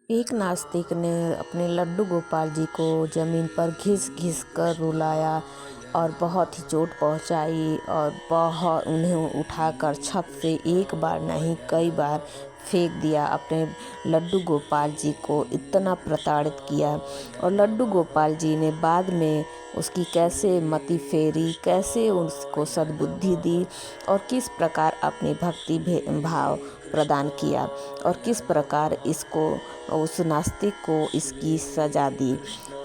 एक नास्तिक ने अपने लड्डू गोपाल जी को ज़मीन पर घिस घिस कर रुलाया और बहुत ही चोट पहुंचाई और बहुत उन्हें उठाकर छत से एक बार नहीं कई बार फेंक दिया। अपने लड्डू गोपाल जी को इतना प्रताड़ित किया और लड्डू गोपाल जी ने बाद में उसकी कैसे मति फेरी, कैसे उसको सद्बुद्धि दी और किस प्रकार अपनी भक्ति भाव प्रदान किया और किस प्रकार इसको उस नास्तिक को इसकी सजा दी।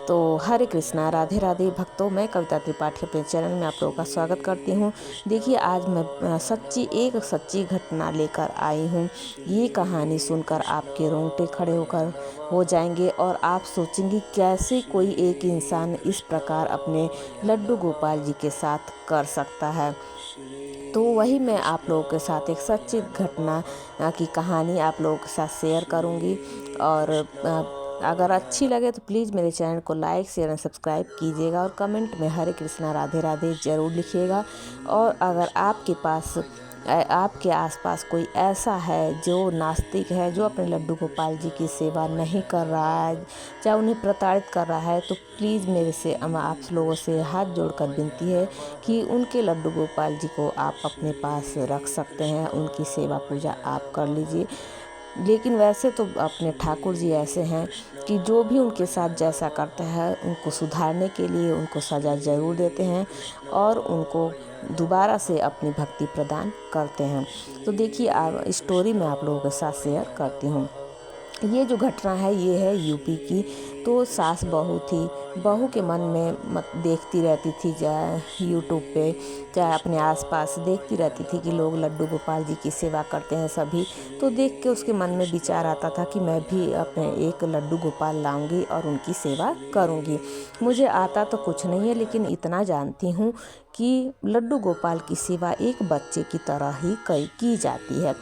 तो हरे कृष्णा, राधे राधे भक्तों, मैं कविता त्रिपाठी अपने चैनल में आप लोगों का स्वागत करती हूँ। देखिए, आज मैं एक सच्ची घटना लेकर आई हूँ। ये कहानी सुनकर आपके रोंगटे खड़े हो जाएंगे और आप सोचेंगे कैसे कोई एक इंसान इस प्रकार अपने लड्डू गोपाल जी के साथ कर सकता है। तो वही मैं आप लोगों के साथ एक सच्ची घटना की कहानी आप लोगों के साथ शेयर करूंगी। और अगर अच्छी लगे तो प्लीज़ मेरे चैनल को लाइक, शेयर और सब्सक्राइब कीजिएगा और कमेंट में हरे कृष्णा राधे राधे ज़रूर लिखिएगा। और अगर आपके आसपास कोई ऐसा है जो नास्तिक है, जो अपने लड्डू गोपाल जी की सेवा नहीं कर रहा है, चाहे उन्हें प्रताड़ित कर रहा है, तो प्लीज़ मेरे से आप लोगों से हाथ जोड़कर विनती है कि उनके लड्डू गोपाल जी को आप अपने पास रख सकते हैं, उनकी सेवा पूजा आप कर लीजिए। लेकिन वैसे तो अपने ठाकुर जी ऐसे हैं कि जो भी उनके साथ जैसा करता है उनको सुधारने के लिए उनको सज़ा ज़रूर देते हैं और उनको दोबारा से अपनी भक्ति प्रदान करते हैं। तो देखिए, स्टोरी मैं आप लोगों के साथ शेयर करती हूँ। ये जो घटना है ये है यूपी की। तो सास बहू थी, बहू के मन में देखती रहती थी, चाहे यूट्यूब पे चाहे अपने आसपास देखती रहती थी कि लोग लड्डू गोपाल जी की सेवा करते हैं सभी। तो देख के उसके मन में विचार आता था कि मैं भी अपने एक लड्डू गोपाल लाऊंगी और उनकी सेवा करूंगी। मुझे आता तो कुछ नहीं है, लेकिन इतना जानती हूँ कि लड्डू गोपाल की सेवा एक बच्चे की तरह ही की जाती है।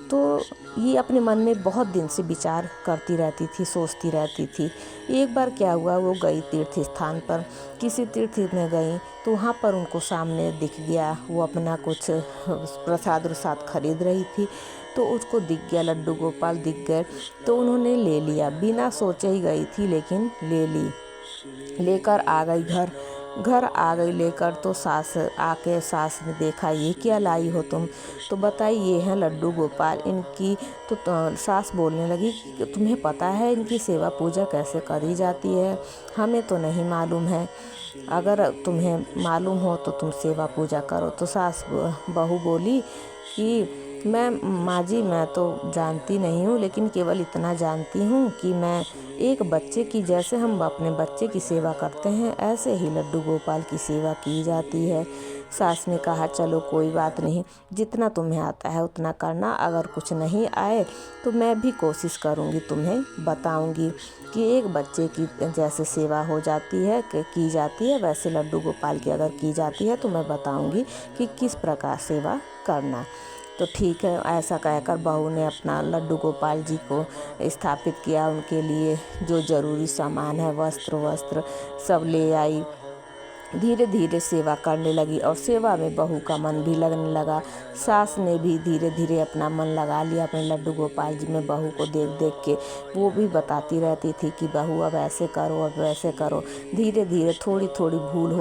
तो ये अपने मन में बहुत दिन से विचार करती रहती थी, सोचती रहती थी। एक बार क्या हुआ, वो गई तीर्थ स्थान पर, किसी तीर्थ में गई तो वहाँ पर उनको सामने दिख गया, वो अपना कुछ प्रसाद खरीद रही थी तो उसको दिख गया, लड्डू गोपाल दिख गए तो उन्होंने ले लिया। बिना सोचे ही गई थी लेकिन ले ली, लेकर आ गई घर आ गई लेकर। तो सास ने देखा, ये क्या लाई हो तुम? तो बताई ये हैं लड्डू गोपाल इनकी। तो सास बोलने लगी कि तुम्हें पता है इनकी सेवा पूजा कैसे करी जाती है? हमें तो नहीं मालूम है, अगर तुम्हें मालूम हो तो तुम सेवा पूजा करो। तो सास बहू बोली कि माँ जी, मैं तो जानती नहीं हूँ, लेकिन केवल इतना जानती हूँ कि मैं एक बच्चे की, जैसे हम अपने बच्चे की सेवा करते हैं ऐसे ही लड्डू गोपाल की सेवा की जाती है। सास ने कहा चलो कोई बात नहीं, जितना तुम्हें आता है उतना करना, अगर कुछ नहीं आए तो मैं भी कोशिश करूँगी, तुम्हें बताऊँगी कि एक बच्चे की जैसे सेवा हो जाती है की जाती है, वैसे लड्डू गोपाल की अगर की जाती है तो मैं बताऊँगी कि किस प्रकार सेवा करना। तो ठीक है, ऐसा कहकर बहू ने अपना लड्डू गोपाल जी को स्थापित किया। उनके लिए जो ज़रूरी सामान है, वस्त्र सब ले आई। धीरे धीरे सेवा करने लगी और सेवा में बहू का मन भी लगने लगा। सास ने भी धीरे धीरे अपना मन लगा लिया अपने लड्डू गोपाल जी में। बहू को देख देख के वो भी बताती रहती थी कि बहू अब ऐसे करो, अब वैसे करो। धीरे धीरे थोड़ी थोड़ी भूल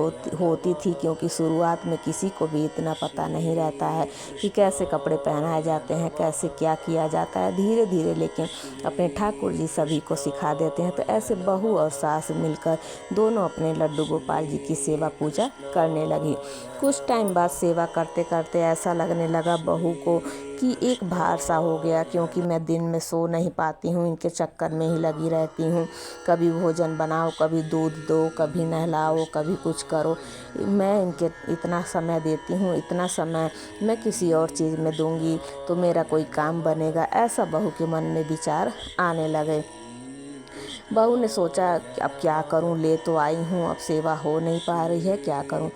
होती थी, क्योंकि शुरुआत में किसी को भी इतना पता नहीं रहता है कि कैसे कपड़े पहनाए जाते हैं, कैसे क्या किया जाता है। धीरे धीरे लेकिन अपने ठाकुर जी सभी को सिखा देते हैं। तो ऐसे बहू और सास मिलकर दोनों अपने लड्डू गोपाल जी की सेवा पूजा करने लगी। कुछ टाइम बाद सेवा करते करते ऐसा लगने लगा बहू को कि एक भार सा हो गया, क्योंकि मैं दिन में सो नहीं पाती हूँ, इनके चक्कर में ही लगी रहती हूँ। कभी भोजन बनाओ, कभी दूध दो, कभी नहलाओ, कभी कुछ करो। मैं इनके इतना समय देती हूँ, इतना समय मैं किसी और चीज़ में दूंगी तो मेरा कोई काम बनेगा, ऐसा बहू के मन में विचार आने लगे। बहू ने सोचा कि अब क्या करूं, ले तो आई हूं, अब सेवा हो नहीं पा रही है, क्या करूं।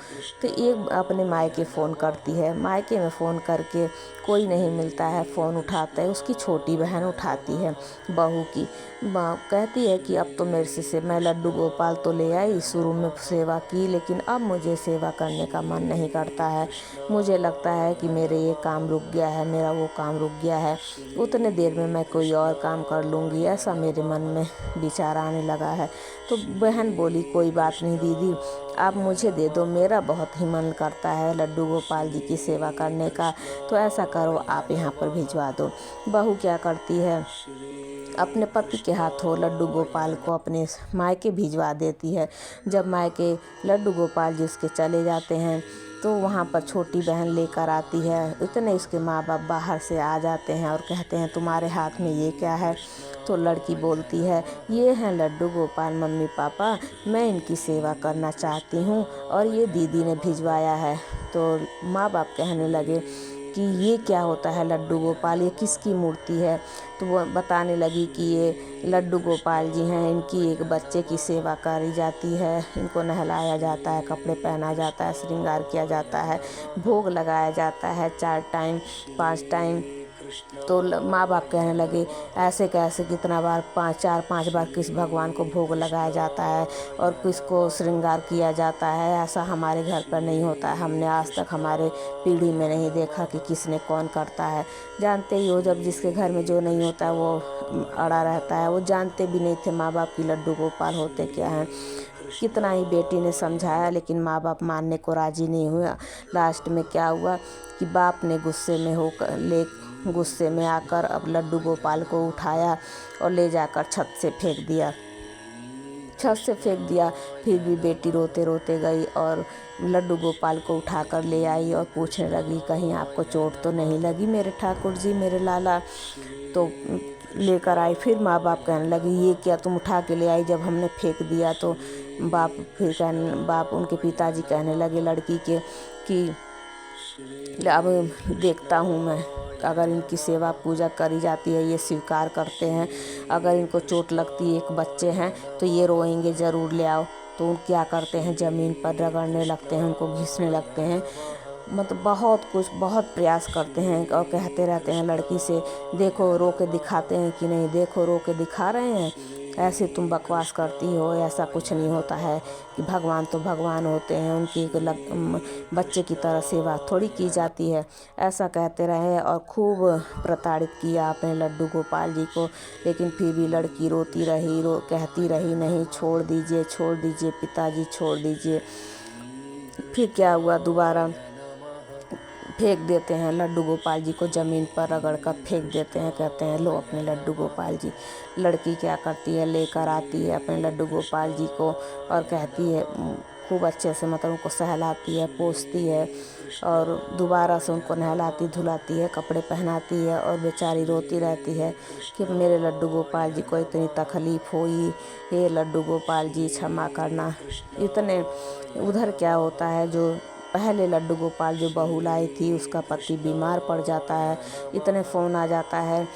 तो एक अपने मायके फ़ोन करती है। मायके में फ़ोन करके कोई नहीं मिलता है, फ़ोन उठाता है, उसकी छोटी बहन उठाती है बहू की। माँ कहती है कि अब तो मेरे से मैं लड्डू गोपाल तो ले आई, शुरू में सेवा की, लेकिन अब मुझे सेवा करने का मन नहीं करता है। मुझे लगता है कि मेरे ये काम रुक गया है, मेरा वो काम रुक गया है, उतने देर में मैं कोई और काम कर लूँगी, ऐसा मेरे मन में विचार आने लगा है। तो बहन बोली, कोई बात नहीं दीदी, आप मुझे दे दो, मेरा बहुत ही मन करता है लड्डू गोपाल जी की सेवा करने का, तो ऐसा करो आप यहाँ पर भिजवा दो। बहू क्या करती है, अपने पति के हाथों लड्डू गोपाल को अपने मायके भिजवा देती है। जब मायके लड्डू गोपाल जी उसके चले जाते हैं तो वहाँ पर छोटी बहन लेकर आती है। इतने उसके माँ बाप बाहर से आ जाते हैं और कहते हैं तुम्हारे हाथ में ये क्या है। तो लड़की बोलती है, ये हैं लड्डू गोपाल मम्मी पापा, मैं इनकी सेवा करना चाहती हूँ और ये दीदी ने भिजवाया है। तो माँ बाप कहने लगे कि ये क्या होता है लड्डू गोपाल, ये किसकी मूर्ति है। तो वो बताने लगी कि ये लड्डू गोपाल जी हैं, इनकी एक बच्चे की सेवा करी जाती है, इनको नहलाया जाता है, कपड़े पहना जाता है, श्रृंगार किया जाता है, भोग लगाया जाता है 4 टाइम 5 टाइम। तो माँ बाप कहने लगे, ऐसे कैसे, कितना बार, 4-5 बार किस भगवान को भोग लगाया जाता है और किसको श्रृंगार किया जाता है, ऐसा हमारे घर पर नहीं होता है, हमने आज तक हमारे पीढ़ी में नहीं देखा कि किसने कौन करता है। जानते ही हो, जब जिसके घर में जो नहीं होता है वो अड़ा रहता है। वो जानते भी नहीं थे माँ बाप की लड्डू गोपाल होते क्या हैं। कितना ही बेटी ने समझाया लेकिन माँ बाप मानने को राजी नहीं हुआ। लास्ट में क्या हुआ कि बाप ने गुस्से में आकर अब लड्डू गोपाल को उठाया और ले जाकर छत से फेंक दिया। फिर भी बेटी रोते रोते गई और लड्डू गोपाल को उठाकर ले आई और पूछने लगी, कहीं आपको चोट तो नहीं लगी मेरे ठाकुर जी, मेरे लाला। तो लेकर आई। फिर माँ बाप कहने लगी, ये क्या तुम उठा के ले आई, जब हमने फेंक दिया। तो बाप उनके पिताजी कहने लगे लड़की के कि अब देखता हूँ मैं, अगर इनकी सेवा पूजा करी जाती है, ये स्वीकार करते हैं, अगर इनको चोट लगती है, एक बच्चे हैं तो ये रोएंगे, ज़रूर ले आओ। तो उन क्या करते हैं, ज़मीन पर रगड़ने लगते हैं, उनको घिसने लगते हैं, मतलब बहुत प्रयास करते हैं और कहते रहते हैं लड़की से, देखो रो के दिखाते हैं कि नहीं, देखो रो के दिखा रहे हैं, ऐसे तुम बकवास करती हो, ऐसा कुछ नहीं होता है कि भगवान तो भगवान होते हैं, उनकी बच्चे की तरह सेवा थोड़ी की जाती है। ऐसा कहते रहे और खूब प्रताड़ित किया अपने लड्डू गोपाल जी को। लेकिन फिर भी लड़की रोती रही, कहती रही, नहीं छोड़ दीजिए पिताजी, छोड़ दीजिए। फिर क्या हुआ, दोबारा फेंक देते हैं लड्डू गोपाल जी को, ज़मीन पर रगड़ कर फेंक देते हैं। कहते हैं लो अपने लड्डू गोपाल जी। लड़की क्या करती है, लेकर आती है अपने लड्डू गोपाल जी को और कहती है, खूब अच्छे से मतलब उनको सहलाती है, पोंछती है और दोबारा से उनको नहलाती धुलाती है, कपड़े पहनाती है और बेचारी रोती रहती है कि मेरे लड्डू गोपाल जी को इतनी तकलीफ़ हुई, हे लड्डू गोपाल जी क्षमा करना। इतने उधर क्या होता है, जो पहले लड्डू गोपाल जो बहू लाई थी उसका पति बीमार पड़ जाता है, इतने फ़ोन आ जाता है।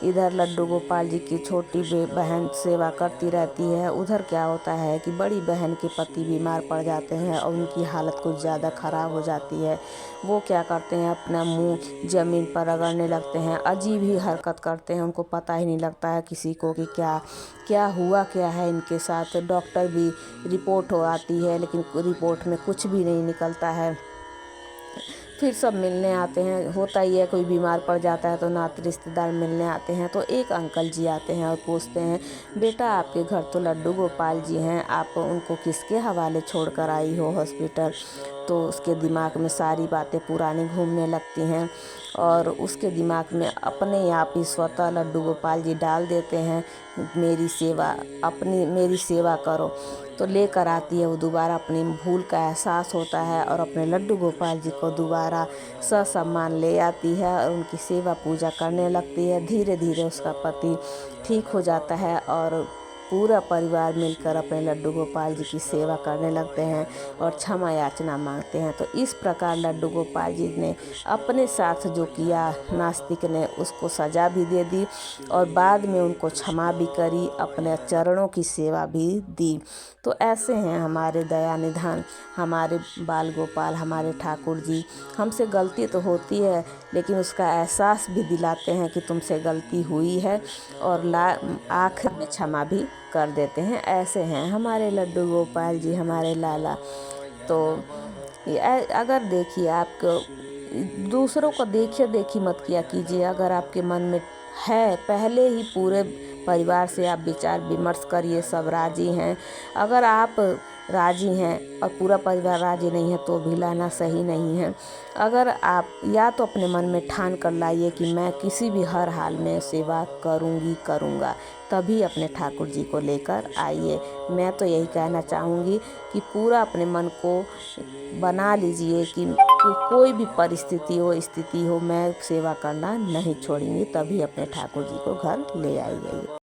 इधर लड्डू गोपाल जी की छोटी बहन सेवा करती रहती है, उधर क्या होता है कि बड़ी बहन के पति बीमार पड़ जाते हैं और उनकी हालत कुछ ज़्यादा ख़राब हो जाती है। वो क्या करते हैं, अपना मुंह ज़मीन पर रगड़ने लगते हैं, अजीब ही हरकत करते हैं, उनको पता ही नहीं लगता है किसी को कि क्या हुआ क्या है इनके साथ। डॉक्टर भी रिपोर्ट हो आती है लेकिन रिपोर्ट में कुछ भी नहीं निकलता है। फिर सब मिलने आते हैं, होता ही है, कोई बीमार पड़ जाता है तो नाते रिश्तेदार मिलने आते हैं। तो एक अंकल जी आते हैं और पूछते हैं, बेटा आपके घर तो लड्डू गोपाल जी हैं, आप उनको किसके हवाले छोड़ कर आई हो हॉस्पिटल। तो उसके दिमाग में सारी बातें पुरानी घूमने लगती हैं और उसके दिमाग में अपने आप ही स्वतः लड्डू गोपाल जी डाल देते हैं, मेरी सेवा करो। तो लेकर आती है वो, दोबारा अपनी भूल का एहसास होता है और अपने लड्डू गोपाल जी को दोबारा ससम्मान ले आती है और उनकी सेवा पूजा करने लगती है। धीरे धीरे उसका पति ठीक हो जाता है और पूरा परिवार मिलकर अपने लड्डू गोपाल जी की सेवा करने लगते हैं और क्षमा याचना मांगते हैं। तो इस प्रकार लड्डू गोपाल जी ने अपने साथ जो किया, नास्तिक ने उसको सज़ा भी दे दी और बाद में उनको क्षमा भी करी, अपने चरणों की सेवा भी दी। तो ऐसे हैं हमारे दया निधान, हमारे बाल गोपाल, हमारे ठाकुर जी। हमसे गलती तो होती है, लेकिन उसका एहसास भी दिलाते हैं कि तुमसे गलती हुई है और आखिर में क्षमा भी कर देते हैं। ऐसे हैं हमारे लड्डू गोपाल जी, हमारे लाला। तो अगर देखिए, आपको दूसरों को देखी मत किया कीजिए। अगर आपके मन में है, पहले ही पूरे परिवार से आप विचार विमर्श करिए, सब राजी हैं। अगर आप राजी हैं और पूरा परिवार राजी नहीं है तो भी लाना सही नहीं है। अगर आप या तो अपने मन में ठान कर लाइए कि मैं किसी भी हर हाल में सेवा करूँगा, तभी अपने ठाकुर जी को लेकर आइए। मैं तो यही कहना चाहूँगी कि पूरा अपने मन को बना लीजिए कि कोई भी परिस्थिति हो, स्थिति हो, मैं सेवा करना नहीं छोड़ूंगी, तभी अपने ठाकुर जी को घर ले आइए।